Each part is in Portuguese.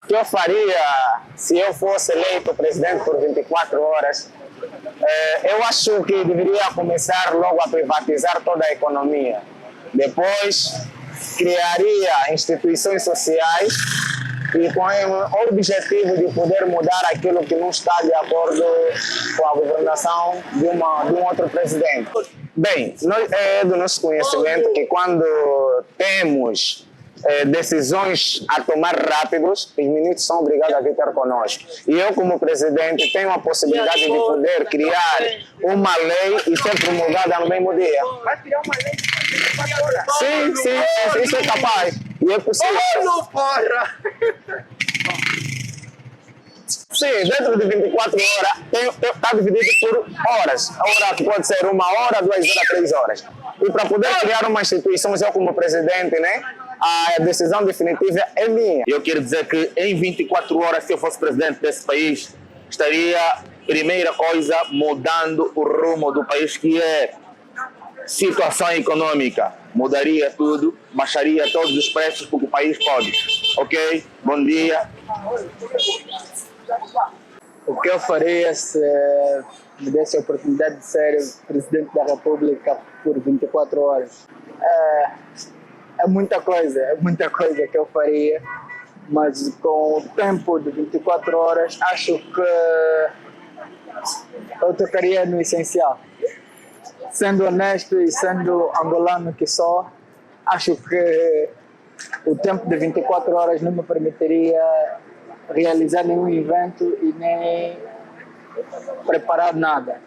que eu faria se eu fosse eleito presidente por 24 horas, eu acho que deveria começar logo a privatizar toda a economia. Depois, criaria instituições sociais e com o objetivo de poder mudar aquilo que não está de acordo com a governação de um outro presidente. Bem, é do nosso conhecimento que quando temos decisões a tomar rápidos, os ministros são obrigados a vir ter conosco. E eu, como presidente, tenho a possibilidade de poder criar uma lei e ser promulgada no mesmo dia. Vai criar uma lei de 24 horas? Sim, isso é capaz. E é possível. Oh, porra! Sim, dentro de 24 horas, está dividido por horas. A hora pode ser 1 hora, 2 horas, 3 horas. E para poder criar uma instituição, eu como presidente, né? A decisão definitiva é minha. Eu quero dizer que em 24 horas, se eu fosse presidente desse país, estaria, primeira coisa, mudando o rumo do país, que é situação econômica. Mudaria tudo, baixaria todos os preços porque o país pode. Ok? Bom dia. O que eu faria se me desse a oportunidade de ser presidente da República por 24 horas? É muita coisa que eu faria, mas com o tempo de 24 horas, acho que eu tocaria no essencial. Sendo honesto e sendo angolano que sou, acho que o tempo de 24 horas não me permitiria realizar nenhum evento e nem preparar nada.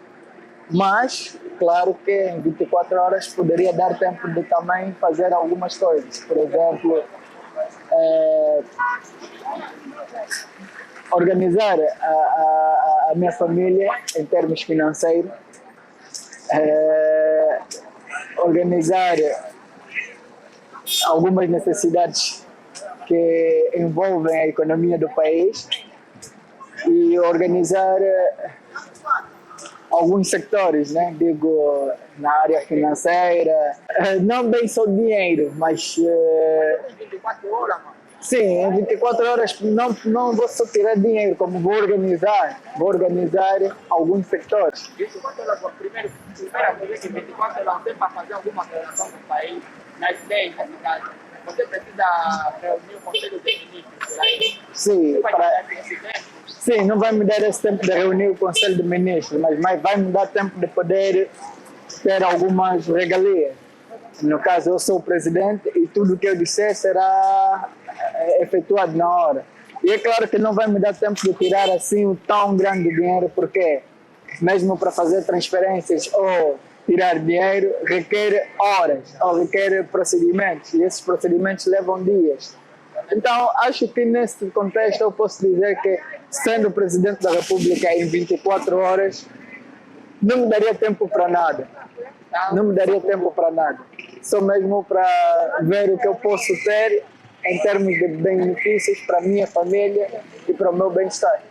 Mas, claro que em 24 horas poderia dar tempo de também fazer algumas coisas. Por exemplo, organizar a minha família em termos financeiros, organizar algumas necessidades que envolvem a economia do país e organizar alguns sectores, né? Digo, na área financeira, não bem só dinheiro, mas... 24 horas, mano. Sim, em 24 horas não vou só tirar dinheiro, como vou organizar alguns sectores. 24 horas, primeira coisa que 24 horas você para fazer alguma relação do país, nas ideias, nas cidades, você precisa reunir o Conselho de Ministros por aí. Sim, sim, não vai me dar esse tempo de reunir o Conselho de Ministros, mas vai me dar tempo de poder ter algumas regalias. No caso, eu sou o presidente e tudo o que eu disser será efetuado na hora. E é claro que não vai me dar tempo de tirar assim um tão grande dinheiro, porque mesmo para fazer transferências ou tirar dinheiro requer horas ou requer procedimentos, e esses procedimentos levam dias. Então, acho que nesse contexto eu posso dizer que, sendo presidente da República em 24 horas, não me daria tempo para nada. Não me daria tempo para nada. Só mesmo para ver o que eu posso ter em termos de benefícios para a minha família e para o meu bem-estar.